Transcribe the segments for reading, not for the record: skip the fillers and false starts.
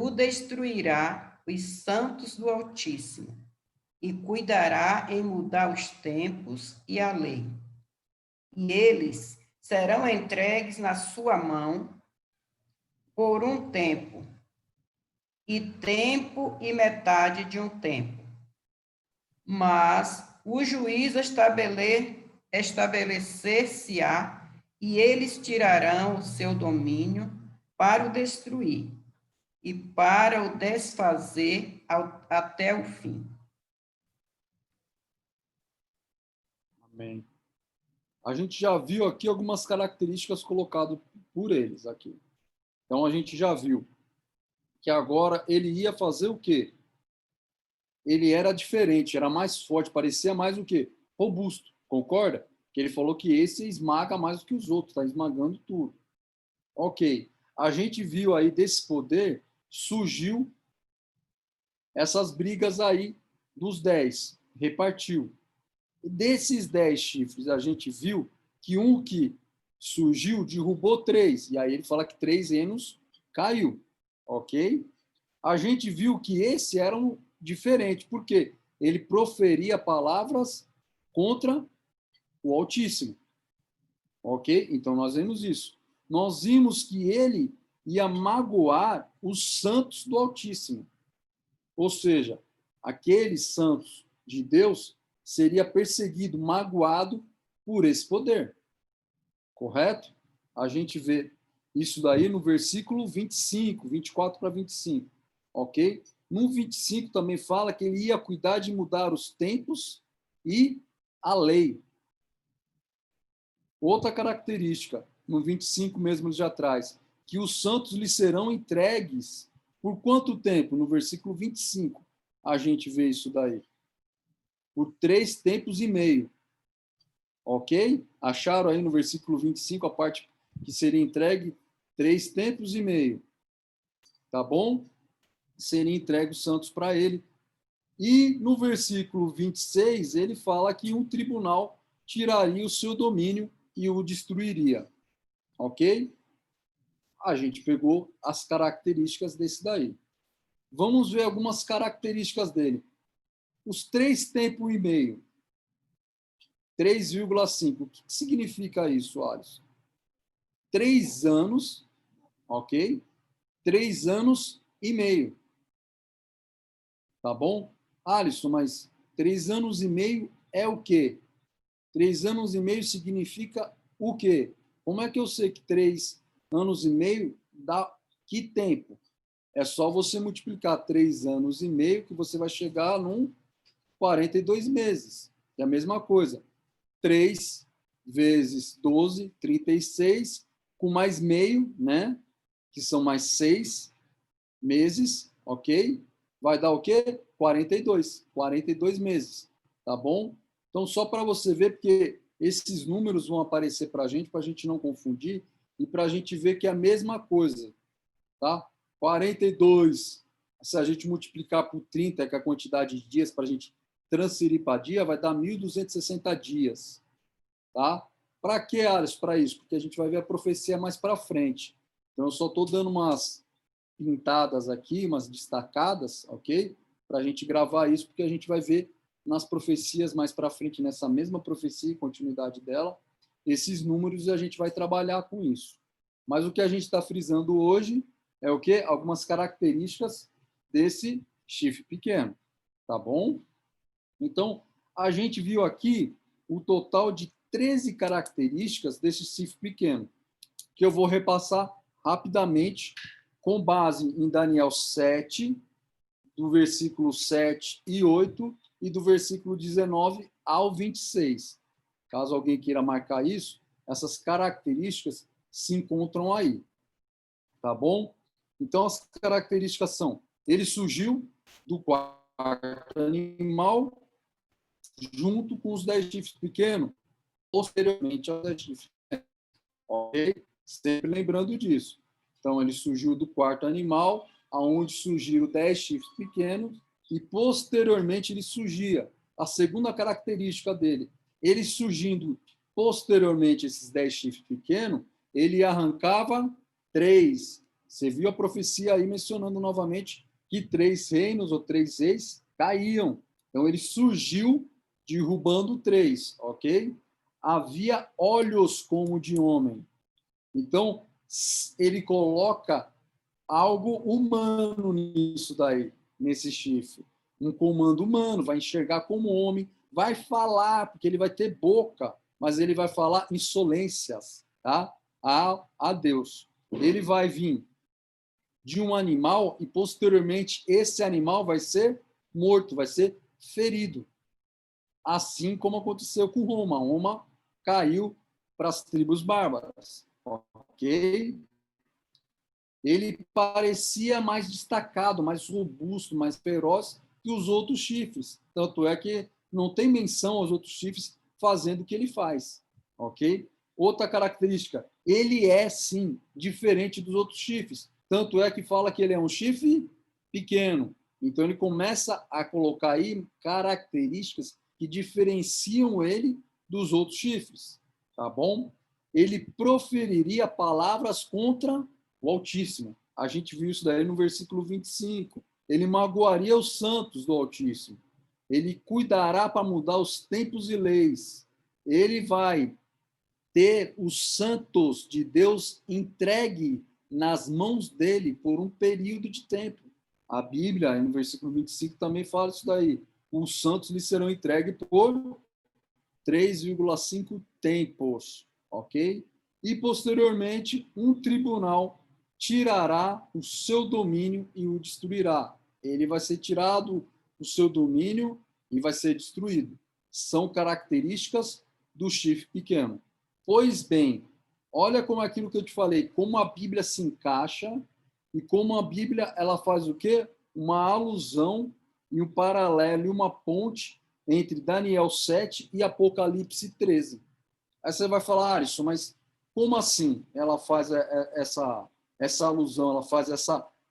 Tu destruirá os santos do Altíssimo, e cuidará em mudar os tempos e a lei. E eles serão entregues na sua mão por um tempo e metade de um tempo. Mas o juízo estabelecer-se-á, e eles tirarão o seu domínio para o destruir e para o desfazer até o fim. Amém. A gente já viu aqui algumas características colocadas por eles aqui. Então, a gente já viu que agora ele ia fazer o quê? Ele era diferente, era mais forte, parecia mais o quê? Robusto, concorda? Que ele falou que esse esmaga mais do que os outros, está esmagando tudo. Ok. A gente viu aí desse poder, surgiu essas brigas aí dos 10, repartiu. Desses 10 chifres, a gente viu que um que surgiu derrubou 3, e aí ele fala que 3 renos caiu, ok? A gente viu que esse era um diferente, porque ele proferia palavras contra o Altíssimo, ok? Então nós vimos isso. Nós vimos que ele ia magoar os santos do Altíssimo, ou seja, aqueles santos de Deus seria perseguido, magoado por esse poder. Correto? A gente vê isso daí no versículo 25, 24 para 25. Ok? No 25 também fala que ele ia cuidar de mudar os tempos e a lei. Outra característica, no 25 mesmo já traz, que os santos lhe serão entregues por quanto tempo? No versículo 25, a gente vê isso daí. Por 3 tempos e meio. Ok? Acharam aí no versículo 25 a parte que seria entregue 3 tempos e meio. Tá bom? Seria entregue os santos para ele. E no versículo 26, ele fala que um tribunal tiraria o seu domínio e o destruiria. Ok? A gente pegou as características desse daí. Vamos ver algumas características dele. Os 3 tempos e meio. 3,5. O que significa isso, Alisson? 3 anos, ok? 3 anos e meio. Tá bom? Alisson, mas 3 anos e meio é o quê? 3 anos e meio significa o quê? Como é que eu sei que 3 anos e meio dá que tempo? É só você multiplicar 3 anos e meio que você vai chegar num 42 meses. É a mesma coisa. 3 vezes 12, 36, com mais meio, né? Que são mais 6 meses, ok? Vai dar o quê? 42 meses, tá bom? Então, só para você ver, porque esses números vão aparecer para a gente não confundir e para a gente ver que é a mesma coisa, tá? 42, se a gente multiplicar por 30, que é a quantidade de dias para a gente transferir para dia, vai dar 1.260 dias, tá? Para que, Alisson, para isso? Porque a gente vai ver a profecia mais para frente. Então, eu só estou dando umas pintadas aqui, umas destacadas, ok? Para a gente gravar isso, porque a gente vai ver nas profecias mais para frente, nessa mesma profecia, continuidade dela, esses números e a gente vai trabalhar com isso. Mas o que a gente está frisando hoje é o quê? Algumas características desse chifre pequeno, tá bom? Então, a gente viu aqui o total de 13 características desse chifre pequeno, que eu vou repassar rapidamente com base em Daniel 7, do versículo 7 e 8, e do versículo 19 ao 26. Caso alguém queira marcar isso, essas características se encontram aí. Tá bom? Então, as características são: ele surgiu do quarto animal junto com os 10 chifres pequenos, posteriormente aos 10 chifres pequenos. Ok? Sempre lembrando disso. Então, ele surgiu do quarto animal, aonde surgiram 10 chifres pequenos, e posteriormente ele surgia. A segunda característica dele, ele surgindo posteriormente esses 10 chifres pequenos, ele arrancava 3, Você viu a profecia aí mencionando novamente que 3 reinos ou 3 reis caíam. Então, ele surgiu derrubando 3, ok? Havia olhos como de homem. Então, ele coloca algo humano nisso daí, nesse chifre. Um comando humano, vai enxergar como homem, vai falar, porque ele vai ter boca, mas ele vai falar insolências, tá? A Deus. Ele vai vir de um animal e, posteriormente, esse animal vai ser morto, vai ser ferido. Assim como aconteceu com Roma. Roma caiu para as tribos bárbaras, ok? Ele parecia mais destacado, mais robusto, mais feroz que os outros chifres. Tanto é que não tem menção aos outros chifres fazendo o que ele faz, ok? Outra característica, ele é, sim, diferente dos outros chifres. Tanto é que fala que ele é um chifre pequeno. Então, ele começa a colocar aí características que diferenciam ele dos outros chifres, tá bom? Ele proferiria palavras contra o Altíssimo. A gente viu isso daí no versículo 25. Ele magoaria os santos do Altíssimo. Ele cuidará para mudar os tempos e leis. Ele vai ter os santos de Deus entregue nas mãos dele por um período de tempo. A Bíblia, no versículo 25, também fala isso daí. Os santos lhe serão entregues por 3,5 tempos, ok? E, posteriormente, um tribunal tirará o seu domínio e o destruirá. Ele vai ser tirado o seu domínio e vai ser destruído. São características do chifre pequeno. Pois bem, olha como aquilo que eu te falei, como a Bíblia se encaixa e como a Bíblia ela faz o quê? Uma alusão e um paralelo e uma ponte entre Daniel 7 e Apocalipse 13. Aí você vai falar, Alisson, mas como assim ela faz essa alusão, ela faz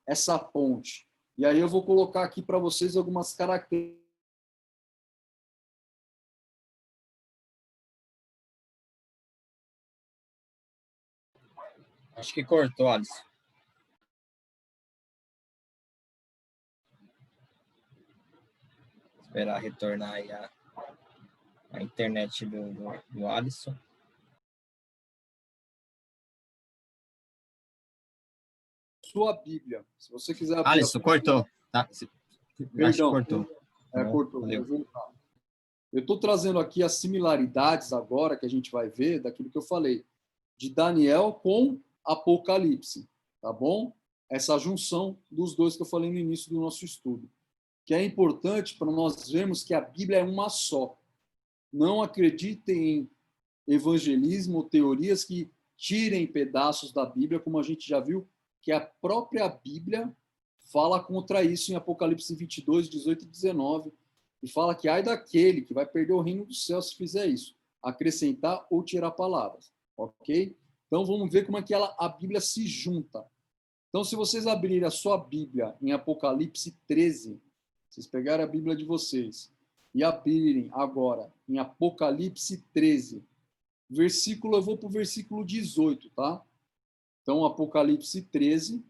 essa ponte? E aí eu vou colocar aqui para vocês algumas características. Acho que cortou, Alisson. Esperar retornar aí a internet do Alisson. Sua Bíblia, se você quiser abrir. Alisson, cortou. Tá? Perdão. Acho que cortou. Cortou. Eu estou trazendo aqui as similaridades agora que a gente vai ver daquilo que eu falei, de Daniel com Apocalipse, tá bom? Essa junção dos dois que eu falei no início do nosso estudo, que é importante para nós vermos que a Bíblia é uma só. Não acreditem em evangelismo ou teorias que tirem pedaços da Bíblia, como a gente já viu que a própria Bíblia fala contra isso em Apocalipse 22, 18 e 19, e fala que ai daquele que vai perder o reino do céu se fizer isso, acrescentar ou tirar palavras, ok? Então vamos ver como é que a Bíblia se junta. Então, se vocês abrirem a sua Bíblia em Apocalipse 13, vocês pegarem a Bíblia de vocês e abrirem agora em Apocalipse 13, versículo, eu vou para o versículo 18, tá? Então, Apocalipse 13,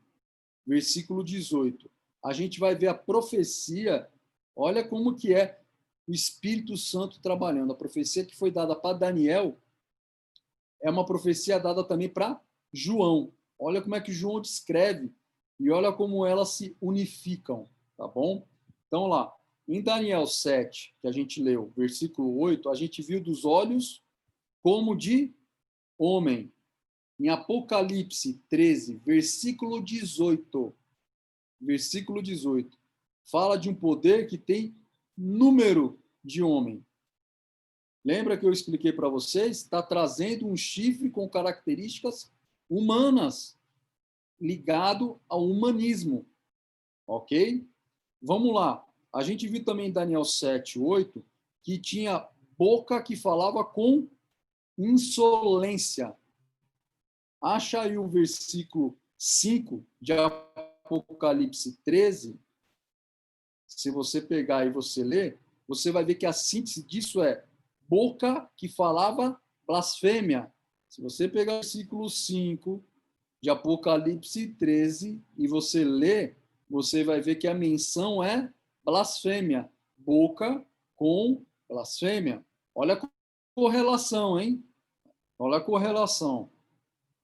versículo 18. A gente vai ver a profecia, olha como que é o Espírito Santo trabalhando. A profecia que foi dada para Daniel é uma profecia dada também para João. Olha como é que João descreve e olha como elas se unificam, tá bom? Então, lá, em Daniel 7, que a gente leu, versículo 8, a gente viu dos olhos como de homem. Em Apocalipse 13, versículo 18, fala de um poder que tem número de homem. Lembra que eu expliquei para vocês? Está trazendo um chifre com características humanas, ligado ao humanismo, ok? Vamos lá. A gente viu também em Daniel 7, 8, que tinha boca que falava com insolência. Acha aí o versículo 5 de Apocalipse 13. Se você pegar e você ler, você vai ver que a síntese disso é boca que falava blasfêmia. Se você pegar o versículo 5 de Apocalipse 13 e você lê, você vai ver que a menção é blasfêmia. Boca com blasfêmia. Olha a correlação, hein? Olha a correlação.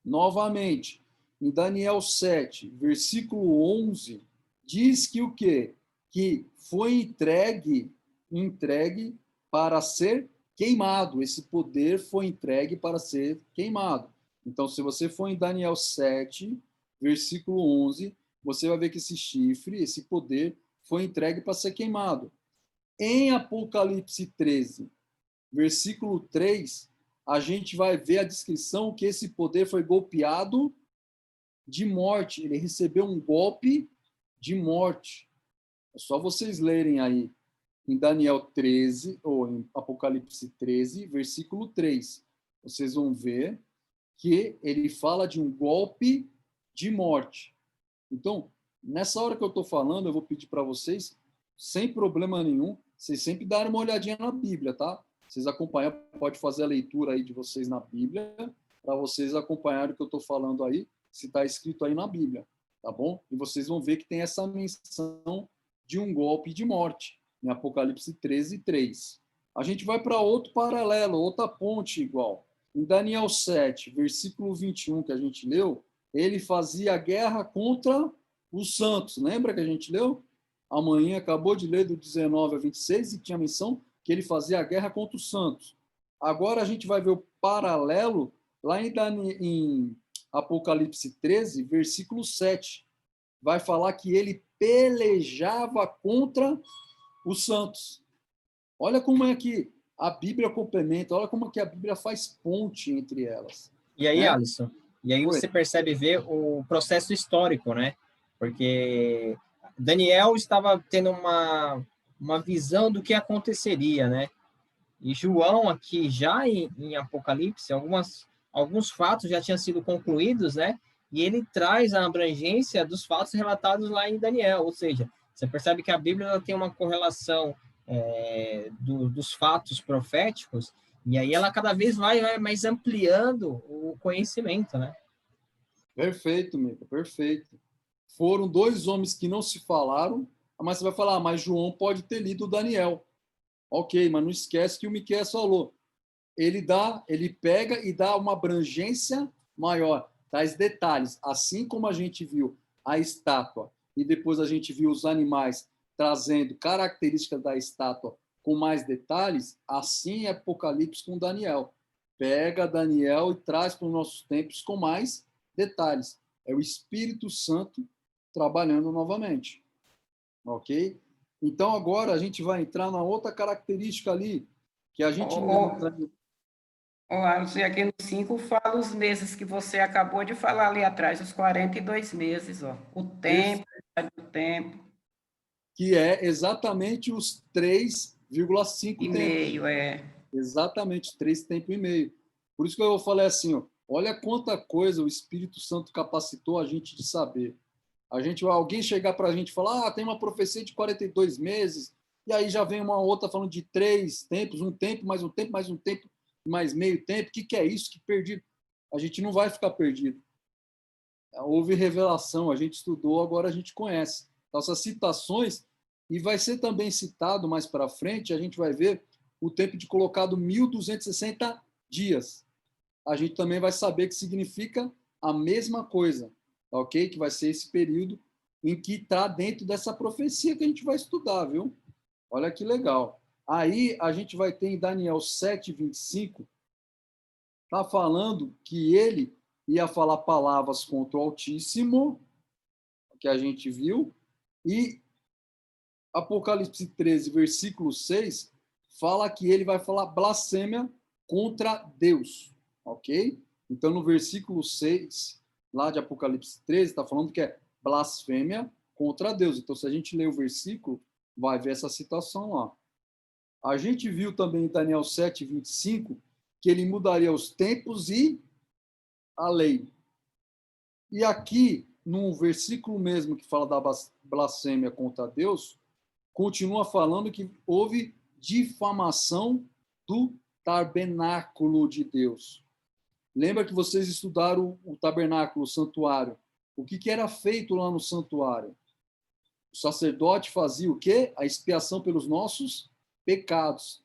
Novamente, em Daniel 7, versículo 11, diz que o quê? Que foi entregue para ser queimado. Esse poder foi entregue para ser queimado. Então, se você for em Daniel 7, versículo 11, você vai ver que esse chifre, esse poder, foi entregue para ser queimado. Em Apocalipse 13, versículo 3, a gente vai ver a descrição que esse poder foi golpeado de morte. Ele recebeu um golpe de morte. É só vocês lerem aí em Daniel 13, ou em Apocalipse 13, versículo 3. Vocês vão ver que ele fala de um golpe de morte. Então, nessa hora que eu estou falando, eu vou pedir para vocês, sem problema nenhum, vocês sempre darem uma olhadinha na Bíblia, tá? Vocês acompanham, pode fazer a leitura aí de vocês na Bíblia, para vocês acompanharem o que eu estou falando aí, se está escrito aí na Bíblia, tá bom? E vocês vão ver que tem essa menção de um golpe de morte, em Apocalipse 13, 3. A gente vai para outro paralelo, outra ponte igual. Em Daniel 7, versículo 21, que a gente leu, ele fazia guerra contra os santos. Lembra que a gente leu? Amanhã acabou de ler do 19 a 26 e tinha menção que ele fazia a guerra contra os santos. Agora a gente vai ver o paralelo lá em Apocalipse 13, versículo 7. Vai falar que ele pelejava contra os santos. Olha como é que a Bíblia complementa, olha como é que a Bíblia faz ponte entre elas. E aí, Né? Alisson, e aí você percebe ver o processo histórico, né? Porque Daniel estava tendo uma visão do que aconteceria, né? E João aqui, já em Apocalipse, alguns fatos já tinham sido concluídos, né? E ele traz a abrangência dos fatos relatados lá em Daniel, ou seja, você percebe que a Bíblia ela tem uma correlação dos fatos proféticos, e aí ela cada vez vai mais ampliando o conhecimento, né? Perfeito, Mica, perfeito. Foram dois homens que não se falaram, mas você vai falar, mas João pode ter lido Daniel. Ok, mas não esquece que o Miqueias falou. Ele pega e dá uma abrangência maior, traz detalhes. Assim como a gente viu a estátua e depois a gente viu os animais trazendo características da estátua com mais detalhes, assim é Apocalipse com Daniel. Pega Daniel e traz para os nossos tempos com mais detalhes. É o Espírito Santo trabalhando novamente. Ok? Então agora a gente vai entrar na outra característica ali, que a gente ainda não... Alisson, e aqui no 5 fala os meses que você acabou de falar ali atrás, os 42 meses, ó. O tempo, o tempo. Que é exatamente os 3,5 E tempos. meio, Exatamente, 3 tempos e meio. Por isso que eu falei assim, ó, olha quanta coisa o Espírito Santo capacitou a gente de saber. Alguém chegar para a gente e falar, tem uma profecia de 42 meses, e aí já vem uma outra falando de 3 tempos, um tempo, mais um tempo, mais um tempo, mais meio tempo. O que é isso? Que perdido? A gente não vai ficar perdido. Houve revelação, a gente estudou, agora a gente conhece. Então, essas citações, e vai ser também citado mais para frente, a gente vai ver o tempo de colocado 1.260 dias. A gente também vai saber que significa a mesma coisa, ok? Que vai ser esse período em que está dentro dessa profecia que a gente vai estudar, viu? Olha que legal. Aí a gente vai ter em Daniel 7:25, está falando que ele ia falar palavras contra o Altíssimo, que a gente viu, e Apocalipse 13, versículo 6, fala que ele vai falar blasfêmia contra Deus, ok? Então, no versículo 6, lá de Apocalipse 13, está falando que é blasfêmia contra Deus. Então, se a gente ler o versículo, vai ver essa citação lá. A gente viu também em Daniel 7:25, que ele mudaria os tempos e a lei. E aqui, no versículo mesmo que fala da blasfêmia contra Deus, continua falando que houve difamação do tabernáculo de Deus. Lembra que vocês estudaram o tabernáculo, o santuário? O que era feito lá no santuário? O sacerdote fazia o quê? A expiação pelos nossos pecados.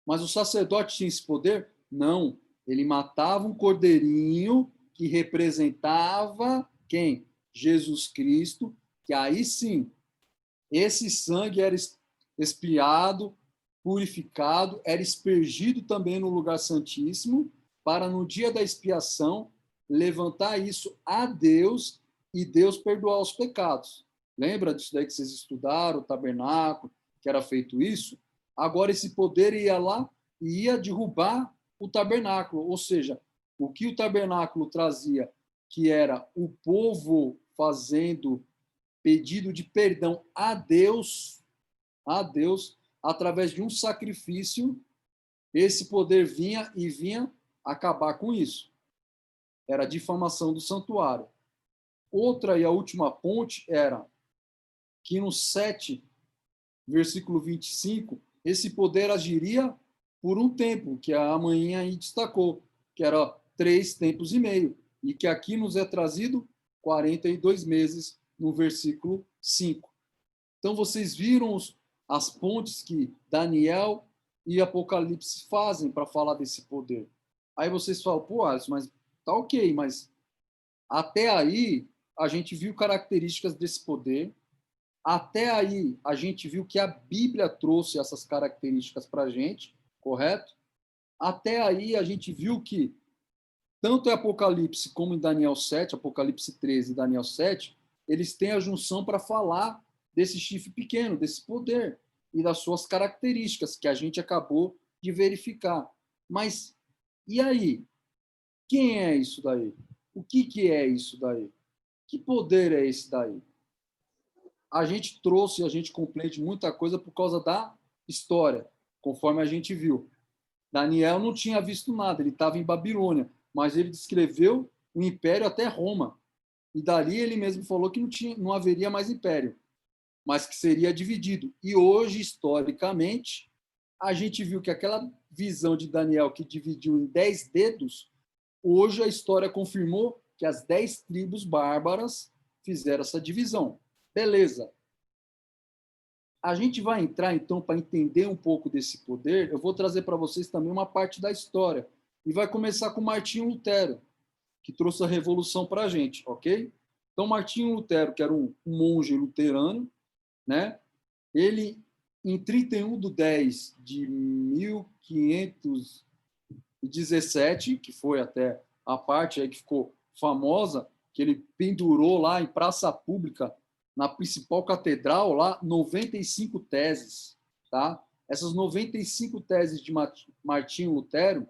Mas o sacerdote tinha esse poder? Não. Ele matava um cordeirinho que representava quem? Jesus Cristo, que aí sim, esse sangue era expiado, purificado, era aspergido também no lugar santíssimo, para no dia da expiação levantar isso a Deus e Deus perdoar os pecados. Lembra disso daí que vocês estudaram, o tabernáculo, que era feito isso? Agora esse poder ia lá e ia derrubar o tabernáculo, ou seja, o que o tabernáculo trazia, que era o povo fazendo pedido de perdão a Deus, através de um sacrifício, esse poder vinha acabar com isso. Era a difamação do santuário. Outra e a última ponte era que no 7, versículo 25, esse poder agiria por um tempo, que a manhã aí destacou, que era 3 tempos e meio, e que aqui nos é trazido 42 meses, no versículo 5. Então, vocês viram as pontes que Daniel e Apocalipse fazem para falar desse poder. Aí vocês falam, pô, Alisson, mas tá ok, mas até aí a gente viu características desse poder, até aí a gente viu que a Bíblia trouxe essas características para a gente, correto? Até aí a gente viu que tanto em Apocalipse como em Daniel 7, Apocalipse 13 e Daniel 7, eles têm a junção para falar desse chifre pequeno, desse poder e das suas características que a gente acabou de verificar. Mas e aí? Quem é isso daí? O que é isso daí? Que poder é esse daí? A gente trouxe, a gente compreende muita coisa por causa da história, conforme a gente viu. Daniel não tinha visto nada, ele estava em Babilônia, mas ele descreveu o império até Roma. E dali ele mesmo falou que não haveria mais império, mas que seria dividido. E hoje, historicamente, a gente viu que aquela visão de Daniel que dividiu em 10 dedos, hoje a história confirmou que as 10 tribos bárbaras fizeram essa divisão. Beleza. A gente vai entrar, então, para entender um pouco desse poder, eu vou trazer para vocês também uma parte da história. E vai começar com Martinho Lutero, que trouxe a revolução para a gente, ok? Então, Martinho Lutero, que era um monge luterano, né? Ele, em 31/10 de 1517, que foi até a parte aí que ficou famosa, que ele pendurou lá em praça pública, na principal catedral, lá, 95 teses, tá? Essas 95 teses de Martinho Lutero,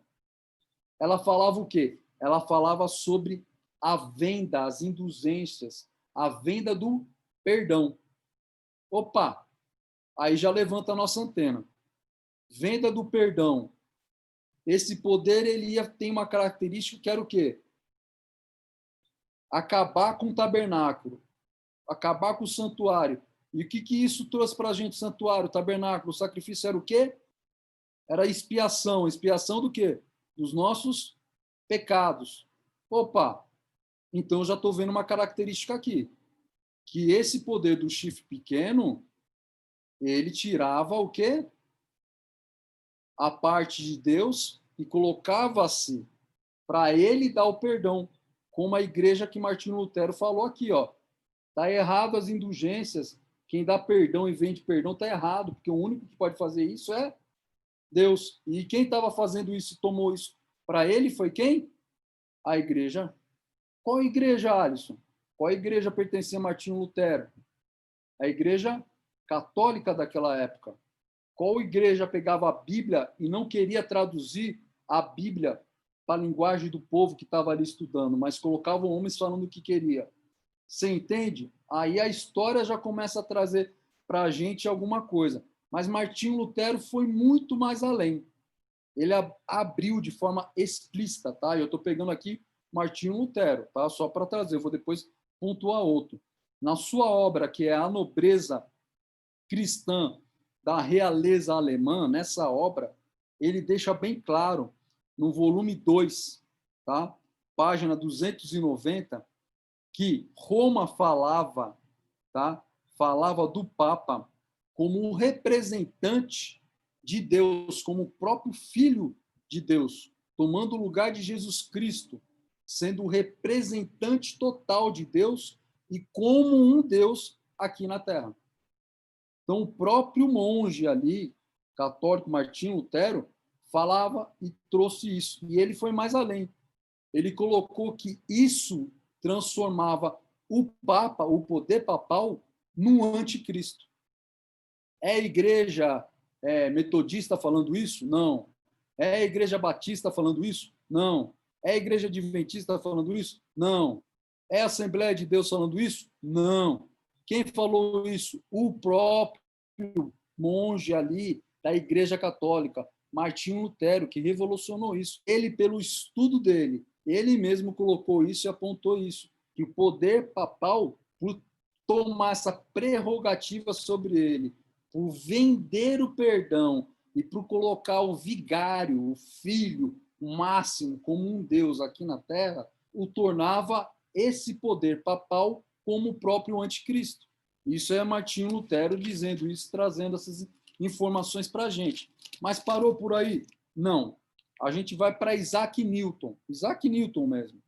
ela falava o quê? Ela falava sobre a venda, as indulgências, a venda do perdão. Opa, aí já levanta a nossa antena. Venda do perdão. Esse poder, ele tem uma característica que era o quê? Acabar com o tabernáculo, acabar com o santuário. E o que isso trouxe para a gente, santuário, tabernáculo, o sacrifício era o quê? Era expiação. Expiação do quê? Dos nossos pecados. Opa, então eu já estou vendo uma característica aqui, que esse poder do chifre pequeno, ele tirava o quê? A parte de Deus e colocava-se para ele dar o perdão, como a igreja que Martinho Lutero falou aqui, ó. Tá errado as indulgências, quem dá perdão e vende perdão tá errado, porque o único que pode fazer isso é Deus. E quem estava fazendo isso, tomou isso para ele, foi quem? A igreja. Qual igreja, Alisson? Qual igreja pertencia a Martinho Lutero? A igreja católica daquela época. Qual igreja pegava a Bíblia e não queria traduzir a Bíblia para a linguagem do povo que estava ali estudando, mas colocavam homens falando o que queria? Você entende? Aí a história já começa a trazer para a gente alguma coisa. Mas Martinho Lutero foi muito mais além. Ele abriu de forma explícita, tá? Eu estou pegando aqui Martinho Lutero, tá? Só para trazer, eu vou depois pontuar outro. Na sua obra, que é A Nobreza Cristã da Realeza Alemã, nessa obra, ele deixa bem claro, no volume 2, tá? Página 290, que Roma falava, tá? Falava do Papa como um representante de Deus, como o próprio Filho de Deus, tomando o lugar de Jesus Cristo, sendo o representante total de Deus e como um Deus aqui na Terra. Então, o próprio monge ali, católico Martinho Lutero, falava e trouxe isso. E ele foi mais além. Ele colocou que isso transformava o Papa, o poder papal, num anticristo. É a igreja metodista falando isso? Não. É a igreja batista falando isso? Não. É a igreja adventista falando isso? Não. É a Assembleia de Deus falando isso? Não. Quem falou isso? O próprio monge ali da Igreja Católica, Martinho Lutero, que revolucionou isso. Ele, pelo estudo dele, ele mesmo colocou isso e apontou isso, que o poder papal, por tomar essa prerrogativa sobre ele, por vender o perdão e por colocar o vigário, o filho, o máximo, como um Deus aqui na Terra, o tornava esse poder papal como o próprio anticristo. Isso é Martinho Lutero dizendo isso, trazendo essas informações para a gente. Mas parou por aí? Não. A gente vai para Isaac Newton. Isaac Newton mesmo.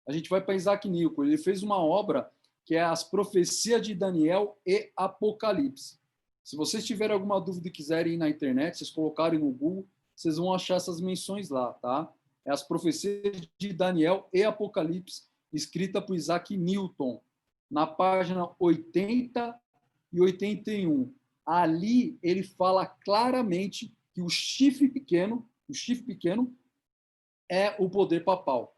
A gente vai para Isaac Newton. Ele fez uma obra que é As Profecias de Daniel e Apocalipse. Se vocês tiverem alguma dúvida e quiserem ir na internet, vocês colocarem no Google, vocês vão achar essas menções lá, tá? É As Profecias de Daniel e Apocalipse, escrita por Isaac Newton, na página 80 e 81. Ali ele fala claramente que o chifre pequeno é o poder papal.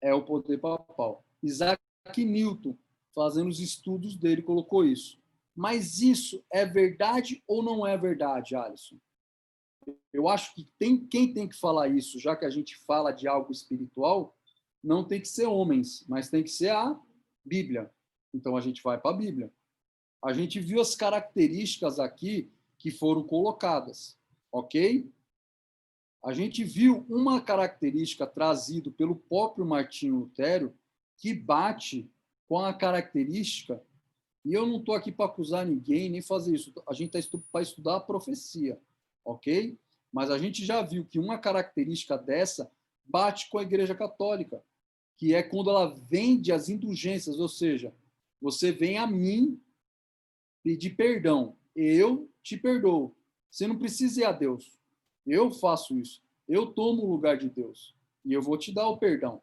É o poder papal. Isaac Newton, fazendo os estudos dele, colocou isso. Mas isso é verdade ou não é verdade, Alisson? Eu acho que quem tem que falar isso, já que a gente fala de algo espiritual, não tem que ser homens, mas tem que ser a Bíblia. Então a gente vai para a Bíblia. A gente viu as características aqui que foram colocadas, ok? A gente viu uma característica trazida pelo próprio Martinho Lutero que bate com a característica, e eu não estou aqui para acusar ninguém, nem fazer isso, a gente está para estudar a profecia, ok? Mas a gente já viu que uma característica dessa bate com a Igreja Católica, que é quando ela vende as indulgências, ou seja, você vem a mim pedir perdão, eu te perdoo. Você não precisa ir a Deus. Eu faço isso. Eu tomo o lugar de Deus e eu vou te dar o perdão.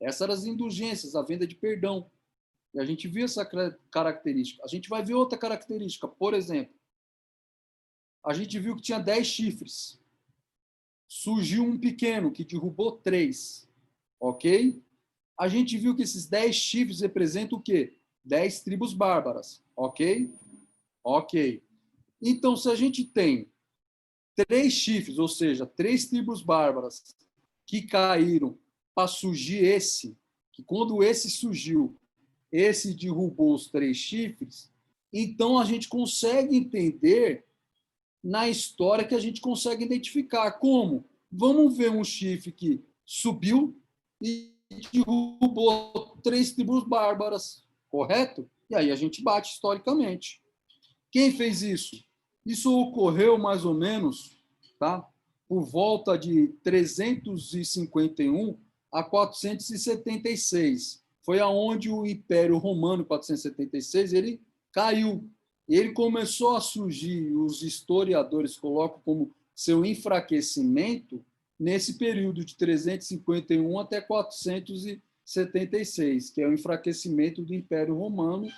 Essas eram as indulgências, a venda de perdão. E a gente viu essa característica. A gente vai ver outra característica. Por exemplo, a gente viu que tinha 10 chifres. Surgiu um pequeno que derrubou 3. Ok? A gente viu que esses 10 chifres representam o quê? 10 tribos bárbaras. Ok? Ok. Então, se a gente tem 3 chifres, ou seja, 3 tribos bárbaras que caíram para surgir esse, que quando esse surgiu, esse derrubou os 3 chifres, então a gente consegue entender na história que a gente consegue identificar como. Vamos ver um chifre que subiu e derrubou 3 tribos bárbaras, correto? E aí a gente bate historicamente. Quem fez isso? Isso ocorreu mais ou menos, tá? Por volta de 351 a 476. Foi aonde o Império Romano, 476, ele caiu. Ele começou a surgir, os historiadores colocam como seu enfraquecimento, nesse período de 351 até 476, que é o enfraquecimento do Império Romano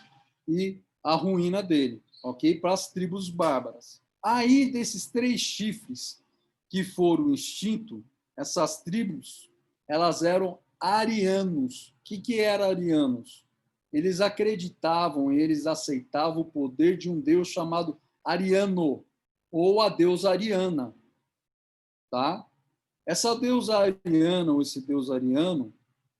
e a ruína dele, ok? Para as tribos bárbaras. Aí, desses 3 chifres que foram extintos, essas tribos, elas eram arianos. O que era arianos? Eles acreditavam, eles aceitavam o poder de um deus chamado Ariano, ou a deusa Ariana. Tá? Essa deusa Ariana, ou esse deus ariano,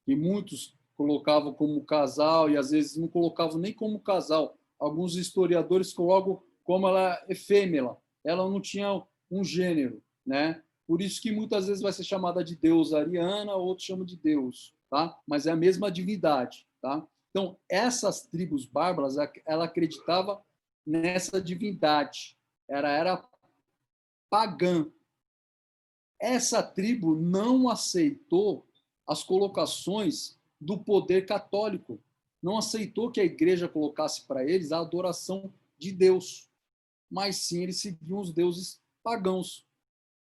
que muitos colocavam como casal, e às vezes não colocavam nem como casal. Alguns historiadores colocam como ela é fêmea, ela não tinha um gênero, né? Por isso que muitas vezes vai ser chamada de deusa Ariana, outros chamam de Deus, tá? Mas é a mesma divindade, tá? Então, essas tribos bárbaras, ela acreditava nessa divindade. Era pagã. Essa tribo não aceitou as colocações do poder católico. Não aceitou que a igreja colocasse para eles a adoração de Deus. Mas sim, eles seguiam os deuses pagãos.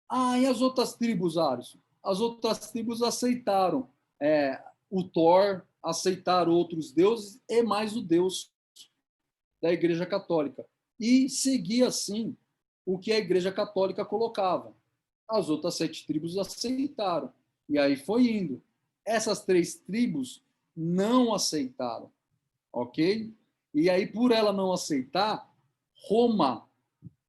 Ah, e as outras tribos, Alisson? As outras tribos aceitaram o Thor, aceitaram outros deuses e mais o Deus da Igreja Católica. E seguia, assim, o que a Igreja Católica colocava. As outras 7 tribos aceitaram. E aí foi indo. Essas 3 tribos não aceitaram, ok? E aí, por ela não aceitar, Roma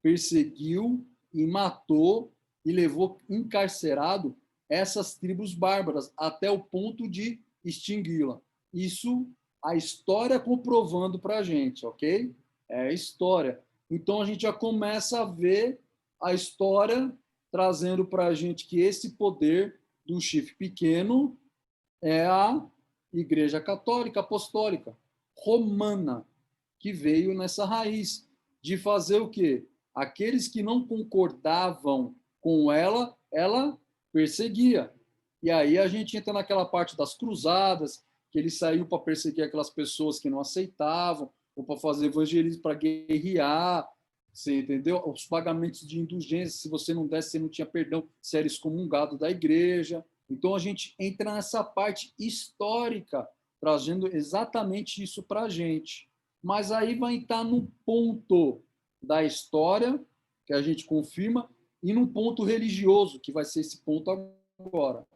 perseguiu e matou e levou encarcerado essas tribos bárbaras até o ponto de extingui-la. Isso a história comprovando para a gente, ok? É a história. Então a gente já começa a ver a história trazendo para a gente que esse poder do chifre pequeno é a Igreja Católica Apostólica Romana, que veio nessa raiz de fazer o quê? Aqueles que não concordavam com ela, ela perseguia. E aí a gente entra naquela parte das cruzadas, que ele saiu para perseguir aquelas pessoas que não aceitavam, ou para fazer evangelismo, para guerrear, você entendeu? Os pagamentos de indulgência, se você não desse, você não tinha perdão, você era excomungado da igreja. Então a gente entra nessa parte histórica, trazendo exatamente isso para a gente. Mas aí vai estar no ponto da história, que a gente confirma, e num ponto religioso, que vai ser esse ponto agora.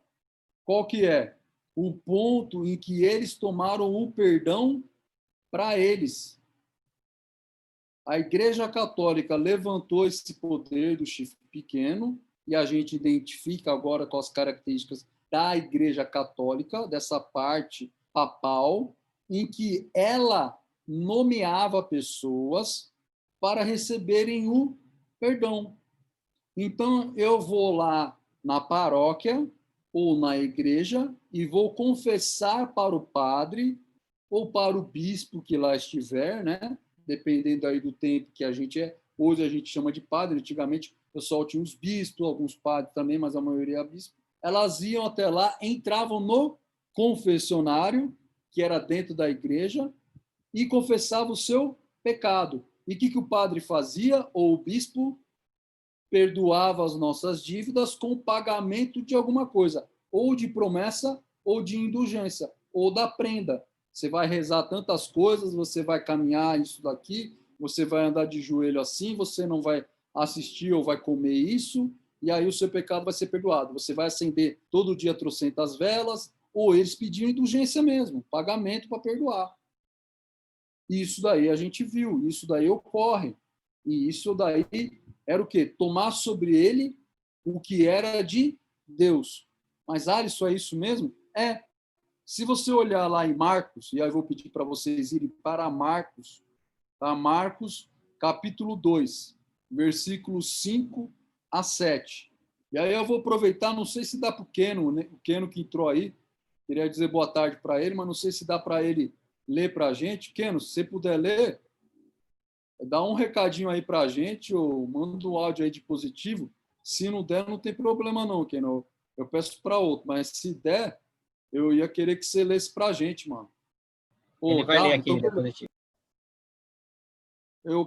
Qual que é? O ponto em que eles tomaram o perdão para eles. A Igreja Católica levantou esse poder do chifre pequeno, e a gente identifica agora com as características da Igreja Católica, dessa parte papal, em que ela nomeava pessoas para receberem o perdão. Então, eu vou lá na paróquia ou na igreja e vou confessar para o padre ou para o bispo que lá estiver, né? Dependendo aí do tempo que a gente é. Hoje a gente chama de padre, antigamente o pessoal tinha os bispos, alguns padres também, mas a maioria é bispo. Elas iam até lá, entravam no confessionário, que era dentro da igreja, e confessavam o seu pecado. E o que o padre fazia, ou o bispo? Perdoava as nossas dívidas com pagamento de alguma coisa, ou de promessa, ou de indulgência, ou da prenda. Você vai rezar tantas coisas, você vai caminhar isso daqui, você vai andar de joelho assim, você não vai assistir ou vai comer isso, e aí o seu pecado vai ser perdoado. Você vai acender todo dia trocentas velas, ou eles pediam indulgência mesmo, pagamento para perdoar. Isso daí a gente viu, isso daí ocorre. E isso daí era o quê? Tomar sobre ele o que era de Deus. Mas, Alisson, é isso mesmo? É. Se você olhar lá em Marcos, e aí eu vou pedir para vocês irem para Marcos, tá? Marcos, capítulo 2, versículos 5 a 7. E aí eu vou aproveitar, não sei se dá para o Keno, né? O Keno que entrou aí, queria dizer boa tarde para ele, mas não sei se dá para ele ler para a gente. Keno, se você puder ler, dá um recadinho aí para a gente, ou manda um áudio aí de positivo. Se não der, não tem problema não, Keno. Eu peço para outro, mas se der, eu ia querer que você lesse para a gente, mano. Ele vai ler aqui, então, positivo.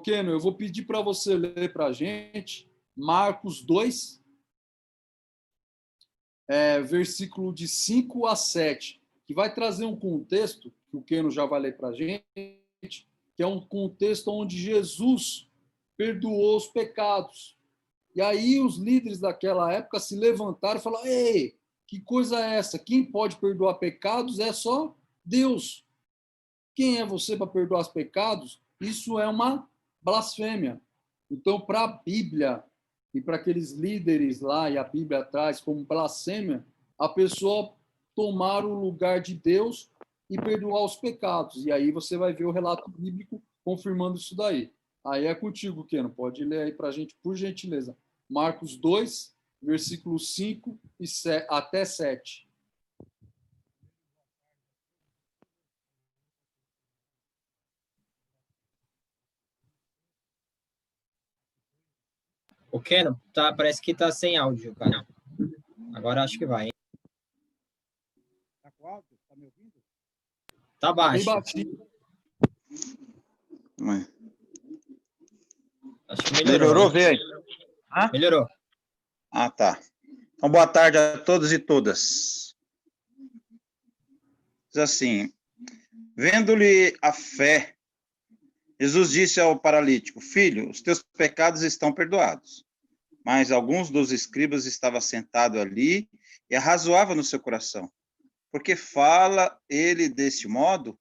Keno, eu vou pedir para você ler para a gente Marcos 2, versículo de 5 a 7, que vai trazer um contexto, que o Keno já vai ler para a gente, que é um contexto onde Jesus perdoou os pecados. E aí os líderes daquela época se levantaram e falaram: ei, que coisa é essa? Quem pode perdoar pecados é só Deus. Quem é você para perdoar os pecados? Isso é uma blasfêmia. Então, para a Bíblia e para aqueles líderes lá, e a Bíblia traz como blasfêmia, a pessoa tomar o lugar de Deus e perdoar os pecados. E aí você vai ver o relato bíblico confirmando isso daí. Aí é contigo, Keno. Pode ler aí para a gente, por gentileza. Marcos 2, versículo 5 até 7. O Keno, parece que tá sem áudio, cara. Agora acho que vai, hein? Tá com áudio? Tá me ouvindo? Tá baixo. Bem baixinho. Acho que melhorou. Melhorou, vê aí. Ah? Melhorou. Ah, tá. Então, boa tarde a todos e todas. Diz assim, vendo-lhe a fé, Jesus disse ao paralítico, filho, os teus pecados estão perdoados. Mas alguns dos escribas estavam sentados ali e arrazoavam no seu coração. Porque fala ele deste modo?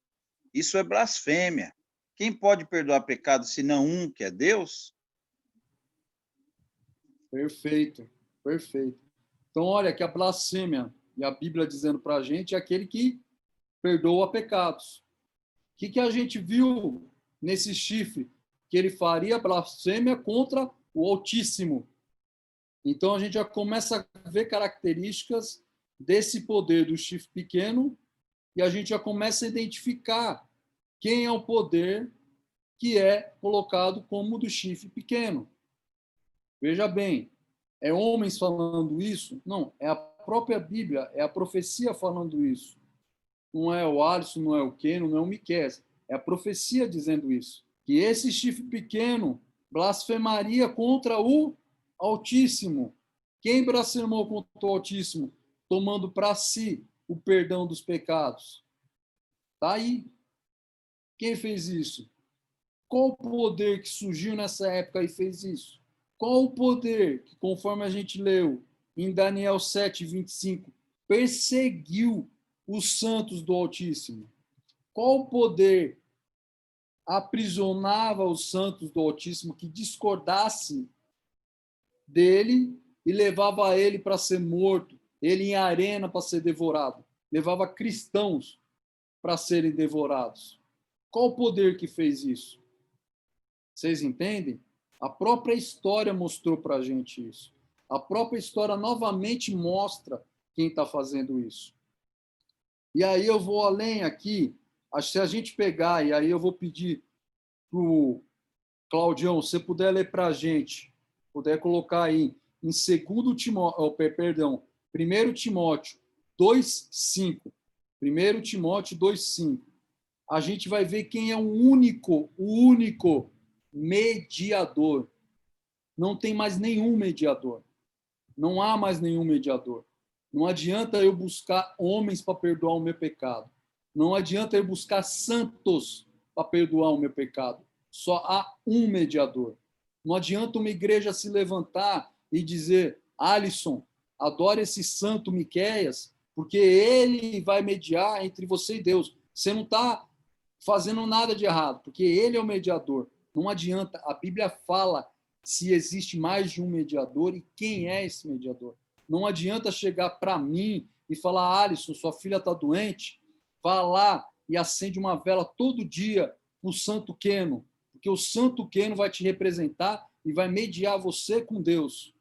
Isso é blasfêmia. Quem pode perdoar pecado senão um, que é Deus? Perfeito, perfeito. Então, olha que a blasfêmia, e a Bíblia dizendo para a gente, é aquele que perdoa pecados. O que a gente viu nesse chifre? Que ele faria blasfêmia contra o Altíssimo. Então, a gente já começa a ver características desse poder do chifre pequeno e a gente já começa a identificar quem é o poder que é colocado como do chifre pequeno. Veja bem, é homens falando isso? Não, é a própria Bíblia, é a profecia falando isso. Não é o Alisson, não é o Keno, não é o Miqueias. É a profecia dizendo isso. Que esse chifre pequeno blasfemaria contra o Altíssimo. Quem blasfemou contra o Altíssimo? Tomando para si o perdão dos pecados. Está aí. Quem fez isso? Qual o poder que surgiu nessa época e fez isso? Qual o poder que, conforme a gente leu em Daniel 7:25, perseguiu os santos do Altíssimo? Qual o poder aprisionava os santos do Altíssimo que discordasse dele e levava ele para ser morto, ele em arena para ser devorado, levava cristãos para serem devorados? Qual o poder que fez isso? Vocês entendem? A própria história mostrou para a gente isso. A própria história novamente mostra quem está fazendo isso. E aí eu vou além aqui, se a gente pegar, e aí eu vou pedir para o Claudião, se você puder ler para a gente, puder colocar aí em 1 Timóteo 2:5. 1 Timóteo 2:5. A gente vai ver quem é o único mediador. Não tem mais nenhum mediador. Não há mais nenhum mediador. Não adianta eu buscar homens para perdoar o meu pecado. Não adianta eu buscar santos para perdoar o meu pecado. Só há um mediador. Não adianta uma igreja se levantar e dizer, Alisson, adore esse santo Miqueias, porque ele vai mediar entre você e Deus. Você não está fazendo nada de errado, porque ele é o mediador. Não adianta. A Bíblia fala se existe mais de um mediador e quem é esse mediador. Não adianta chegar para mim e falar, Alisson, sua filha está doente, vá lá e acende uma vela todo dia para o Santo Keno, porque o Santo Keno vai te representar e vai mediar você com Deus.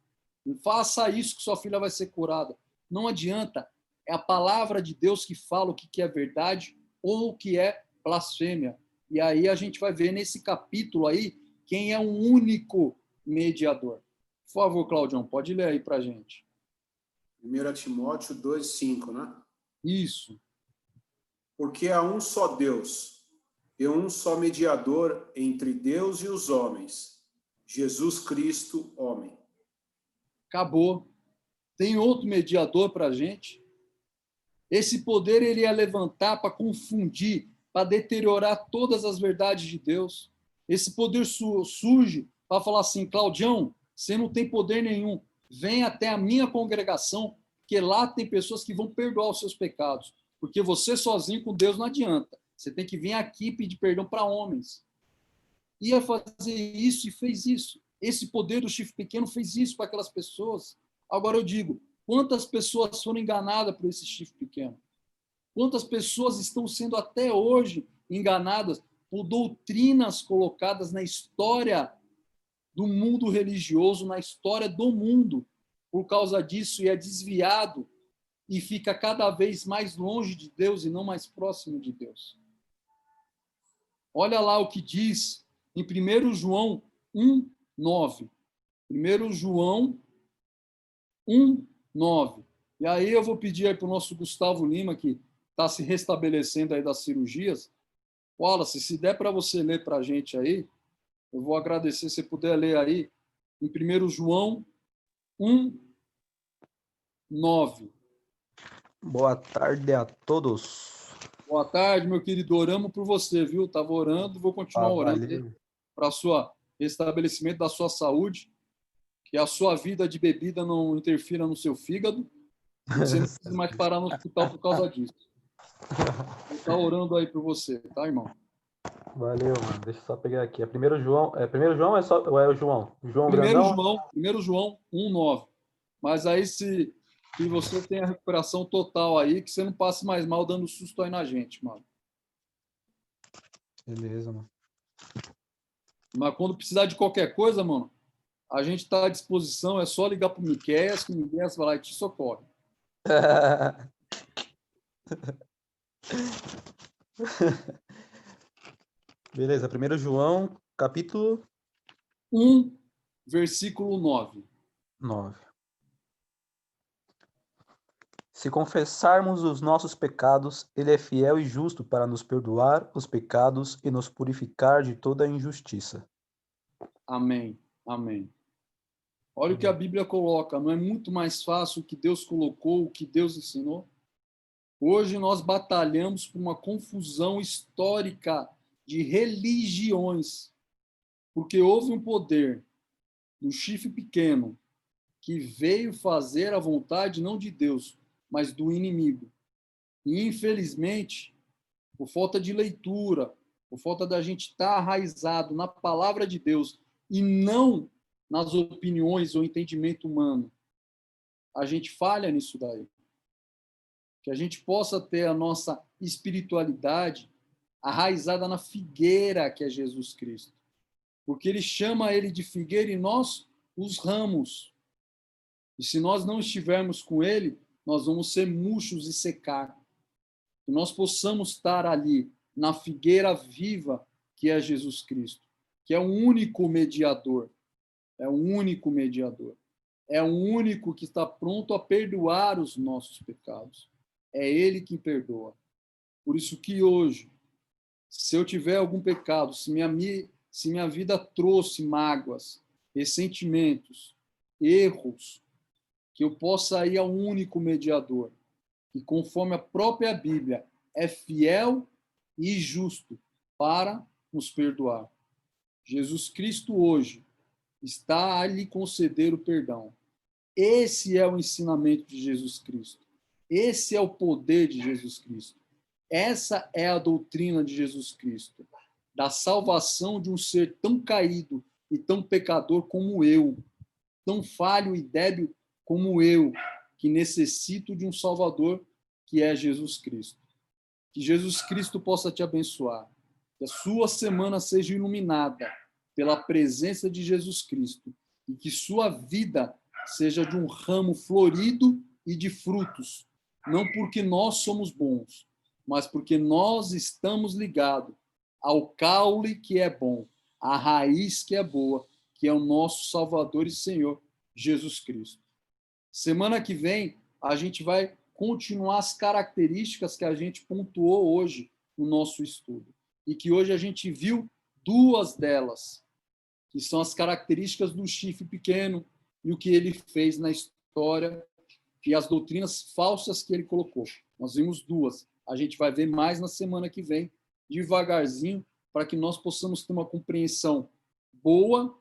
E faça isso que sua filha vai ser curada. Não adianta. É a palavra de Deus que fala o que é verdade ou o que é blasfêmia. E aí a gente vai ver nesse capítulo aí quem é um único mediador. Por favor, Claudião, pode ler aí para a gente. 1 Timóteo 2:5, né? Isso. Porque há um só Deus e um só mediador entre Deus e os homens, Jesus Cristo, homem. Acabou. Tem outro mediador para a gente? Esse poder ele ia levantar para confundir, para deteriorar todas as verdades de Deus. Esse poder surge para falar assim, Claudião, você não tem poder nenhum. Vem até a minha congregação, porque lá tem pessoas que vão perdoar os seus pecados. Porque você sozinho com Deus não adianta. Você tem que vir aqui e pedir perdão para homens. Ia fazer isso e fez isso. Esse poder do chifre pequeno fez isso para aquelas pessoas. Agora eu digo, quantas pessoas foram enganadas por esse chifre pequeno? Quantas pessoas estão sendo até hoje enganadas por doutrinas colocadas na história do mundo religioso, na história do mundo? por causa disso e é desviado e fica cada vez mais longe de Deus e não mais próximo de Deus. Olha lá o que diz em 1 João 1:9. 1 João 1:9. E aí eu vou pedir aí para o nosso Gustavo Lima, que está se restabelecendo aí das cirurgias. Wallace, se der para você ler para a gente aí, eu vou agradecer se você puder ler aí em 1 João 1:9. Boa tarde a todos. Boa tarde, meu querido. Oramos por você, viu? Estava orando e vou continuar orando para o restabelecimento da sua saúde, que a sua vida de bebida não interfira no seu fígado, e você não precisa mais parar no hospital por causa disso. Vou estar orando aí por você, tá, irmão? Valeu, mano. Deixa eu só pegar aqui. É 1 João, ou é o João? João grandão? 1 João 1:9. Mas aí se você tem a recuperação total aí, que você não passe mais mal dando susto aí na gente, mano. Beleza, mano. Mas quando precisar de qualquer coisa, mano, a gente está à disposição, é só ligar pro Miqueias, que o Miqueias vai lá e te socorre. Beleza, 1 João, capítulo 1, versículo 9. 9. Se confessarmos os nossos pecados, ele é fiel e justo para nos perdoar os pecados e nos purificar de toda a injustiça. Amém. Amém. Olha o que a Bíblia coloca. Não é muito mais fácil o que Deus colocou, o que Deus ensinou? Hoje nós batalhamos por uma confusão histórica de religiões, porque houve um poder do chifre pequeno que veio fazer a vontade não de Deus, mas do inimigo. E, infelizmente, por falta de leitura, por falta da gente estar arraizado na palavra de Deus e não nas opiniões ou entendimento humano, a gente falha nisso daí. Que a gente possa ter a nossa espiritualidade arraizada na figueira que é Jesus Cristo. Porque ele chama ele de figueira e nós os ramos. E se nós não estivermos com ele, nós vamos ser murchos e secar. Que nós possamos estar ali na figueira viva que é Jesus Cristo, que é o único mediador. É o único mediador. É o único que está pronto a perdoar os nossos pecados. É ele que perdoa. Por isso que hoje, se eu tiver algum pecado, se minha vida trouxe mágoas, ressentimentos, erros, que eu possa ir ao único mediador, que conforme a própria Bíblia é fiel e justo para nos perdoar. Jesus Cristo hoje está a lhe conceder o perdão. Esse é o ensinamento de Jesus Cristo. Esse é o poder de Jesus Cristo. Essa é a doutrina de Jesus Cristo, da salvação de um ser tão caído e tão pecador como eu, tão falho e débil como eu, que necessito de um Salvador, que é Jesus Cristo. Que Jesus Cristo possa te abençoar, que a sua semana seja iluminada pela presença de Jesus Cristo e que sua vida seja de um ramo florido e de frutos, não porque nós somos bons, mas porque nós estamos ligados ao caule que é bom, à raiz que é boa, que é o nosso Salvador e Senhor, Jesus Cristo. Semana que vem, a gente vai continuar as características que a gente pontuou hoje no nosso estudo. E que hoje a gente viu duas delas, que são as características do chifre pequeno e o que ele fez na história e as doutrinas falsas que ele colocou. Nós vimos duas. A gente vai ver mais na semana que vem, devagarzinho, para que nós possamos ter uma compreensão boa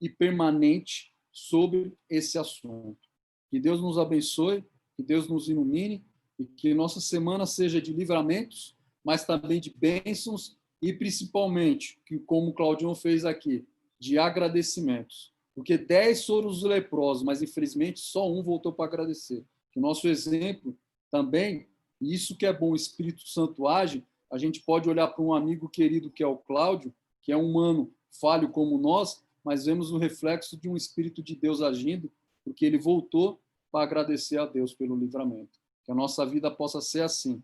e permanente sobre esse assunto. Que Deus nos abençoe, que Deus nos ilumine e que nossa semana seja de livramentos, mas também de bênçãos e, principalmente, que, como o Claudião fez aqui, de agradecimentos. Porque 10 foram os leprosos, mas, infelizmente, só um voltou para agradecer. Que o nosso exemplo também, e isso que é bom, o Espírito Santo age, a gente pode olhar para um amigo querido que é o Cláudio, que é um humano falho como nós, mas vemos o reflexo de um Espírito de Deus agindo porque ele voltou para agradecer a Deus pelo livramento. Que a nossa vida possa ser assim,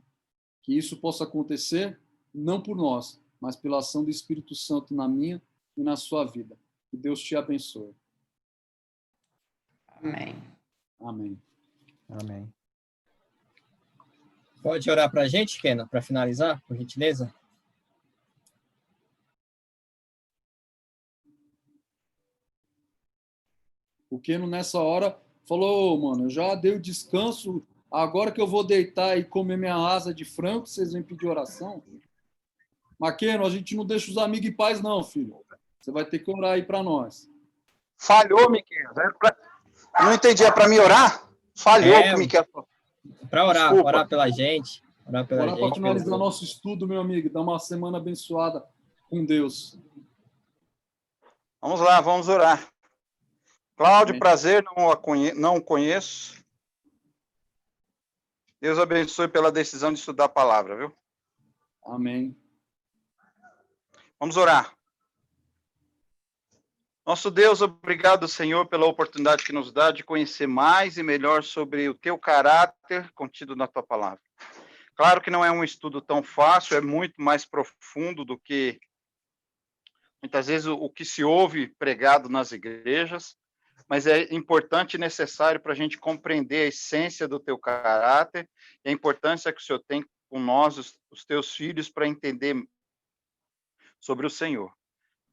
que isso possa acontecer não por nós, mas pela ação do Espírito Santo na minha e na sua vida. Que Deus te abençoe. Amém. Amém. Amém. Pode orar para a gente, Kena, para finalizar, por gentileza? O Keno, nessa hora, falou, mano, eu já dei o descanso, agora que eu vou deitar e comer minha asa de frango, vocês vêm pedir oração? Mas, Keno, a gente não deixa os amigos em paz, não, filho. Você vai ter que orar aí para nós. Falhou, Miquel. Não entendi, é para me orar? Falhou, Miquel. Para orar, Desculpa. orar pela gente. Orar pela Orar para gente. finalizar nosso estudo, meu amigo. Dar uma semana abençoada com Deus. Vamos lá, vamos orar. Cláudio, Amém. prazer, não o conheço. Deus abençoe pela decisão de estudar a palavra, viu? Amém. Vamos orar. Nosso Deus, obrigado, Senhor, pela oportunidade que nos dá de conhecer mais e melhor sobre o teu caráter contido na tua palavra. Claro que não é um estudo tão fácil, é muito mais profundo do que, muitas vezes, o que se ouve pregado nas igrejas, mas é importante e necessário para a gente compreender a essência do teu caráter e a importância que o Senhor tem com nós, os teus filhos, para entender sobre o Senhor.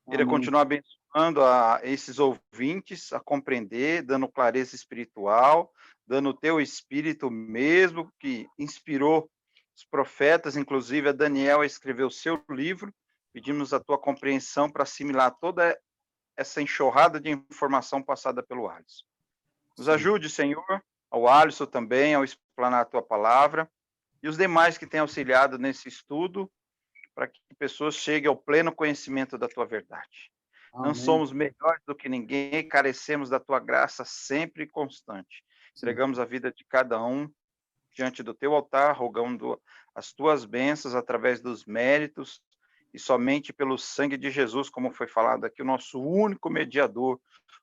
Queria continuar abençoando a esses ouvintes a compreender, dando clareza espiritual, dando o teu espírito mesmo, que inspirou os profetas, inclusive a Daniel, a escrever o seu livro. Pedimos a tua compreensão para assimilar toda essa enxurrada de informação passada pelo Alisson. Nos ajude, Senhor, ao Alisson também, ao explanar a tua palavra, e os demais que têm auxiliado nesse estudo, para que pessoas cheguem ao pleno conhecimento da tua verdade. Amém. Não somos melhores do que ninguém, carecemos da tua graça sempre e constante. Entregamos a vida de cada um diante do teu altar, rogando as tuas bênçãos através dos méritos e somente pelo sangue de Jesus, como foi falado aqui, o nosso único mediador,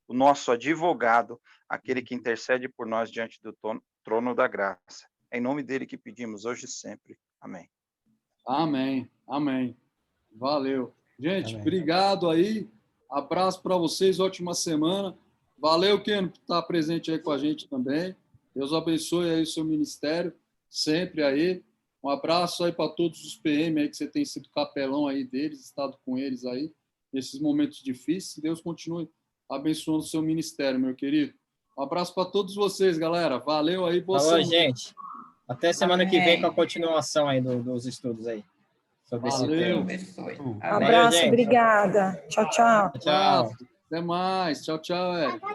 o nosso advogado, aquele que intercede por nós diante do trono da graça. É em nome dele que pedimos hoje e sempre. Amém. Amém. Amém. Valeu. Gente, Amém. obrigado aí. Abraço para vocês, ótima semana. Valeu, Keno, por estar presente aí com a gente também. Deus abençoe aí o seu ministério, sempre aí. Um abraço aí para todos os PM aí que você tem sido capelão aí deles, estado com eles aí, nesses momentos difíceis. Deus continue abençoando o seu ministério, meu querido. Um abraço para todos vocês, galera. Valeu aí, boa Falou, semana. gente. Até semana que vem com a continuação aí dos estudos aí. Sobre esse Valeu. tema. Abençoe. Um Amém. abraço, gente. obrigada. Tchau, tchau. Tchau. Até mais. Tchau, tchau, Érico.